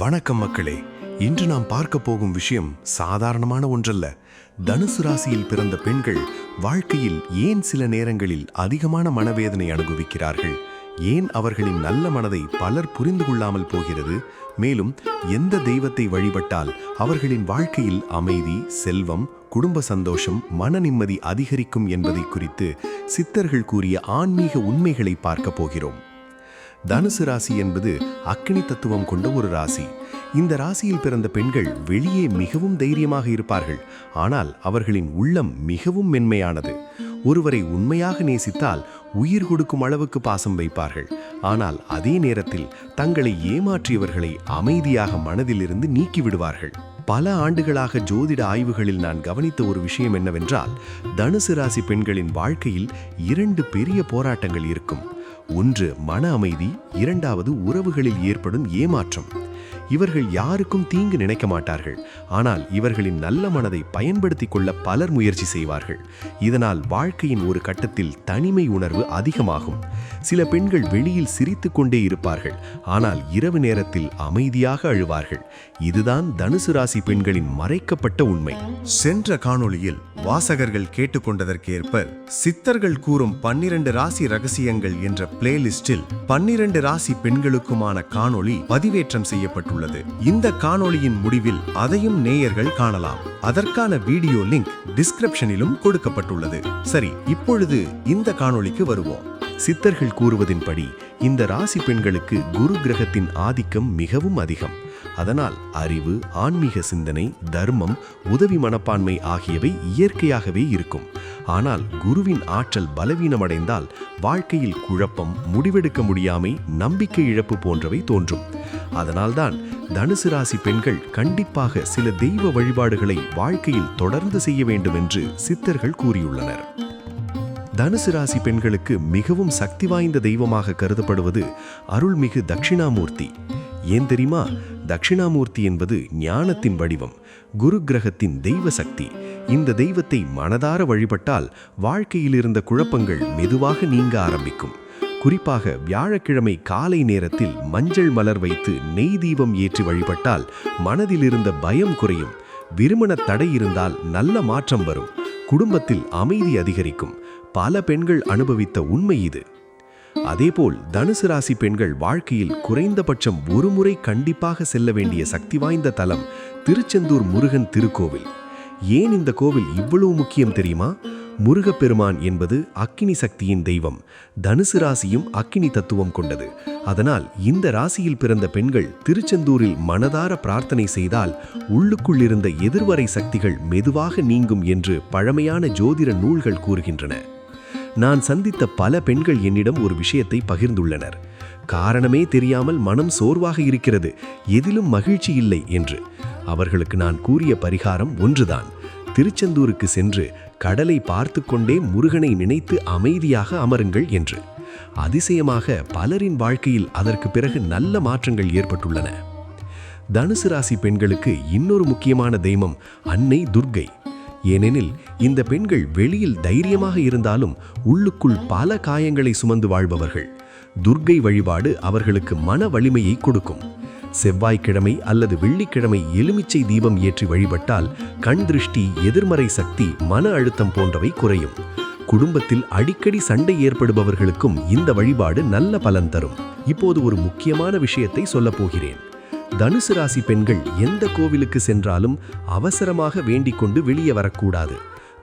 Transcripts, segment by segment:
வணக்கம் மக்களே. இன்று நாம் பார்க்க போகும் விஷயம் சாதாரணமான ஒன்றல்ல. தனுசு ராசியில் பிறந்த பெண்கள் வாழ்க்கையில் ஏன் சில நேரங்களில் அதிகமான மனவேதனை அனுபவிக்கிறார்கள், ஏன் அவர்களின் நல்ல மனதை பலர் புரிந்து கொள்ளாமல் போகிறது, மேலும் எந்த தெய்வத்தை வழிபட்டால் அவர்களின் வாழ்க்கையில் அமைதி, செல்வம், குடும்ப சந்தோஷம், மன நிம்மதி அதிகரிக்கும் என்பதை குறித்து சித்தர்கள் கூறிய ஆன்மீக உண்மைகளை பார்க்க போகிறோம். தனுசு ராசி என்பது அக்னி தத்துவம் கொண்ட ஒரு ராசி. இந்த ராசியில் பிறந்த பெண்கள் வெளியே மிகவும் தைரியமாக இருப்பார்கள், ஆனால் அவர்களின் உள்ளம் மிகவும் மென்மையானது. ஒருவரை உண்மையாக நேசித்தால் உயிர் கொடுக்கும் அளவுக்கு பாசம் வைப்பார்கள். ஆனால் அதே நேரத்தில் தங்களை ஏமாற்றியவர்களை அமைதியாக மனதிலிருந்து நீக்கிவிடுவார்கள். பல ஆண்டுகளாக ஜோதிட ஆய்வுகளில் நான் கவனித்த ஒரு விஷயம் என்னவென்றால், தனுசு ராசி பெண்களின் வாழ்க்கையில் 2 பெரிய போராட்டங்கள் இருக்கும். ஒன்று மன அமைதி, இரண்டாவது உறவுகளில் ஏற்படும் ஏமாற்றம். இவர்கள் யாருக்கும் தீங்கு நினைக்க மாட்டார்கள், ஆனால் இவர்களின் நல்ல மனதை பயன்படுத்திக் கொள்ள பலர் முயற்சி செய்வார்கள். இதனால் வாழ்க்கையின் ஒரு கட்டத்தில் தனிமை உணர்வு அதிகமாகும். சில பெண்கள் வெளியில் சிரித்துக் கொண்டே இருப்பார்கள், ஆனால் இரவு நேரத்தில் அமைதியாக அழுவார்கள். இதுதான் தனுசு ராசி பெண்களின் மறைக்கப்பட்ட உண்மை. சென்ற காணொளியில் வாசகர்கள் கேட்டுக்கொண்டதற்கேற்ப சித்தர்கள் கூறும் 12 ராசி ரகசியங்கள் என்ற பிளேலிஸ்டில் 12 ராசி பெண்களுக்குமான காணொளி பதிவேற்றம் செய்யப்பட்டுள்ளது. இந்த காணொளியின் முடிவில் அதையும் நேயர்கள் காணலாம். அதற்கான வீடியோ லிங்க் டிஸ்கிரிப்ஷனிலும் கொடுக்கப்பட்டுள்ளது. சரி, இப்பொழுது இந்த காணொளிக்கு வருவோம். சித்தர்கள் கூறுவதின்படி இந்த ராசி பெண்களுக்கு குரு கிரகத்தின் ஆதிக்கம் மிகவும் அதிகம். அதனால் அறிவு, ஆன்மீக சிந்தனை, தர்மம், உதவி மனப்பான்மை ஆகியவை இயற்கையாகவே இருக்கும். ஆனால் குருவின் ஆற்றல் பலவீனமடைந்தால் வாழ்க்கையில் குழப்பம், முடிவெடுக்க முடியாமை, நம்பிக்கை இழப்பு போன்றவை தோன்றும். அதனால்தான் தனுசு ராசி பெண்கள் கண்டிப்பாக சில தெய்வ வழிபாடுகளை வாழ்க்கையில் தொடர்ந்து செய்ய வேண்டும் என்று சித்தர்கள் கூறியுள்ளனர். தனுசு ராசி பெண்களுக்கு மிகவும் சக்தி வாய்ந்த தெய்வமாக கருதப்படுவது அருள்மிகு தட்சிணாமூர்த்தி. ஏன் தெரியுமா? தட்சிணாமூர்த்தி என்பது ஞானத்தின் வடிவம், குரு கிரகத்தின் தெய்வ சக்தி. இந்த தெய்வத்தை மனதார வழிபட்டால் வாழ்க்கையில் இருந்த குழப்பங்கள் மெதுவாக நீங்க ஆரம்பிக்கும். குறிப்பாக வியாழக்கிழமை காலை நேரத்தில் மஞ்சள் மலர் வைத்து நெய் தீபம் ஏற்றி வழிபட்டால் மனதில் இருந்த பயம் குறையும். திருமண தடை இருந்தால் நல்ல மாற்றம் வரும். குடும்பத்தில் அமைதி அதிகரிக்கும். பல பெண்கள் அனுபவித்த உண்மை இது. அதேபோல் தனுசு ராசி பெண்கள் வாழ்க்கையில் குறைந்தபட்சம் ஒரு முறை கண்டிப்பாக செல்ல வேண்டிய சக்தி வாய்ந்த தலம் திருச்செந்தூர் முருகன் திருக்கோவில். ஏன் இந்த கோவில் இவ்வளவு முக்கியம் தெரியுமா? முருகப்பெருமான் என்பது அக்கினி சக்தியின் தெய்வம். தனுசு ராசியும் அக்கினி தத்துவம் கொண்டது. அதனால் இந்த ராசியில் பிறந்த பெண்கள் திருச்செந்தூரில் மனதார பிரார்த்தனை செய்தால் உள்ளுக்குள் இருந்த எதிர்வரை சக்திகள் மெதுவாக நீங்கும் என்று பழமையான ஜோதிட நூல்கள் கூறுகின்றன. நான் சந்தித்த பல பெண்கள் என்னிடம் ஒரு விஷயத்தை பகிர்ந்துள்ளனர். காரணமே தெரியாமல் மனம் சோர்வாக இருக்கிறது, எதிலும் மகிழ்ச்சி இல்லை என்று. அவர்களுக்கு நான் கூறிய பரிகாரம் ஒன்றுதான். திருச்செந்தூருக்கு சென்று கடலை பார்த்து கொண்டே முருகனை நினைத்து அமைதியாக அமருங்கள் என்று. அதிசயமாக பலரின் வாழ்க்கையில் அதற்கு பிறகு நல்ல மாற்றங்கள் ஏற்பட்டுள்ளன. தனுசு ராசி பெண்களுக்கு இன்னொரு முக்கியமான தெய்வம் அன்னை துர்க்கை. ஏனெனில் இந்த பெண்கள் வெளியில் தைரியமாக இருந்தாலும் உள்ளுக்குள் பல காயங்களை சுமந்து வாழ்பவர்கள். துர்க்கை வழிபாடு அவர்களுக்கு மன வலிமையை கொடுக்கும். செவ்வாய்க்கிழமை அல்லது வெள்ளிக்கிழமை எலுமிச்சை தீபம் ஏற்றி வழிபட்டால் கண் திருஷ்டி, எதிர்மறை சக்தி, மன அழுத்தம் போன்றவை குறையும். குடும்பத்தில் அடிக்கடி சண்டை ஏற்படுபவர்களுக்கும் இந்த வழிபாடு நல்ல பலன் தரும். இப்போது ஒரு முக்கியமான விஷயத்தை சொல்லப் போகிறேன். தனுசு ராசி பெண்கள் எந்த கோவிலுக்கு சென்றாலும் அவசரமாக வேண்டிக் கொண்டு வெளியே வரக்கூடாது.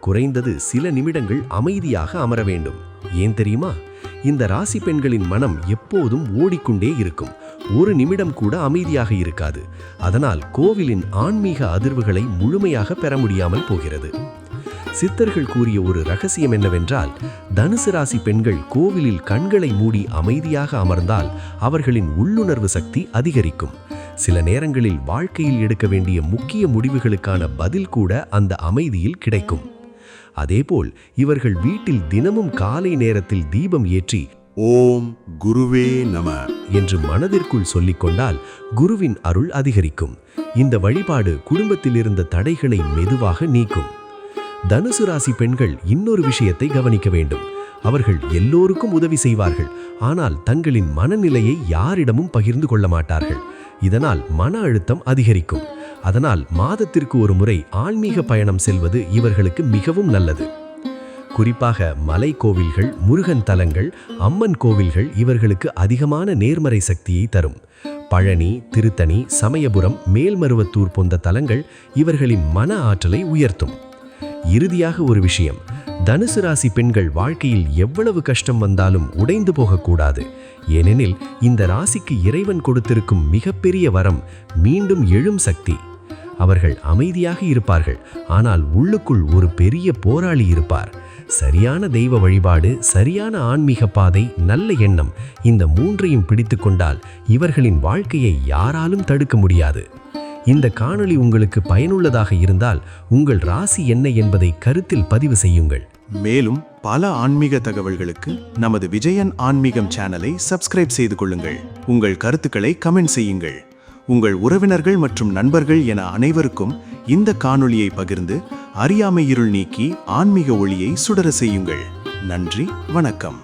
குறைந்தது சில நிமிடங்கள் அமைதியாக அமர வேண்டும். ஏன் தெரியுமா? இந்த ராசி பெண்களின் மனம் எப்போதும் ஓடிக்கொண்டே இருக்கும். ஒரு நிமிடம் கூட அமைதியாக இருக்காது. அதனால் கோவிலின் ஆன்மீக அதிர்வுகளை முழுமையாக பெற முடியாமல் போகிறது. சித்தர்கள் கூறிய ஒரு ரகசியம் என்னவென்றால், தனுசு ராசி பெண்கள் கோவிலில் கண்களை மூடி அமைதியாக அமர்ந்தால் அவர்களின் உள்ளுணர்வு சக்தி அதிகரிக்கும். சில நேரங்களில் வாழ்க்கையில் எடுக்க வேண்டிய முக்கிய முடிவுகளுக்கான பதில் கூட அந்த அமைதியில் கிடைக்கும். அதேபோல் இவர்கள் வீட்டில் தினமும் காலை நேரத்தில் தீபம் ஏற்றி ஓம் குருவே நம என்று மனதிற்குள் சொல்லிக்கொண்டால் குருவின் அருள் அதிகரிக்கும். இந்த வழிபாடு குடும்பத்தில் இருந்த தடைகளை மெதுவாக நீக்கும். தனுசு ராசி பெண்கள் இன்னொரு விஷயத்தை கவனிக்க வேண்டும். அவர்கள் எல்லோருக்கும் உதவி செய்வார்கள், ஆனால் தங்களின் மனநிலையை யாரிடமும் பகிர்ந்து கொள்ள மாட்டார்கள். இதனால் மன அழுத்தம் அதிகரிக்கும். அதனால் மாதத்திற்கு ஒரு முறை ஆன்மீக பயணம் செல்வது இவர்களுக்கு மிகவும் நல்லது. குறிப்பாக மலை கோவில்கள், முருகன் தலங்கள், அம்மன் கோவில்கள் இவர்களுக்கு அதிகமான நேர்மறை சக்தியை தரும். பழனி, திருத்தணி, சமயபுரம், மேல்மருவத்தூர் போன்ற தலங்கள் இவர்களின் மன ஆற்றலை உயர்த்தும். இறுதியாக ஒரு விஷயம், தனுசு ராசி பெண்கள் வாழ்க்கையில் எவ்வளவு கஷ்டம் வந்தாலும் உடைந்து போகக்கூடாது. ஏனெனில் இந்த ராசிக்கு இறைவன் கொடுத்திருக்கும் மிகப்பெரிய வரம் மீண்டும் எழும் சக்தி. அவர்கள் அமைதியாக இருப்பார்கள், ஆனால் உள்ளுக்குள் ஒரு பெரிய போராளி இருப்பார். சரியான தெய்வ வழிபாடு, சரியான ஆன்மீக பாதை, நல்ல எண்ணம், இந்த மூன்றையும் பிடித்து கொண்டால் இவர்களின் வாழ்க்கையை யாராலும் தடுக்க முடியாது. இந்த காணொளி உங்களுக்கு பயனுள்ளதாக இருந்தால் உங்கள் ராசி என்ன என்பதை கருத்தில் பதிவு செய்யுங்கள். மேலும் பல ஆன்மீக தகவல்களுக்கு நமது விஜயன் ஆன்மீகம் சேனலை சப்ஸ்கிரைப் செய்து கொள்ளுங்கள். உங்கள் கருத்துக்களை கமெண்ட் செய்யுங்கள். உங்கள் உறவினர்கள் மற்றும் நண்பர்கள் என அனைவருக்கும் இந்த காணொளியை பகிர்ந்து அறியாமை இருள் நீக்கி ஆன்மீக ஒளியை சுடர செய்யுங்கள். நன்றி, வணக்கம்.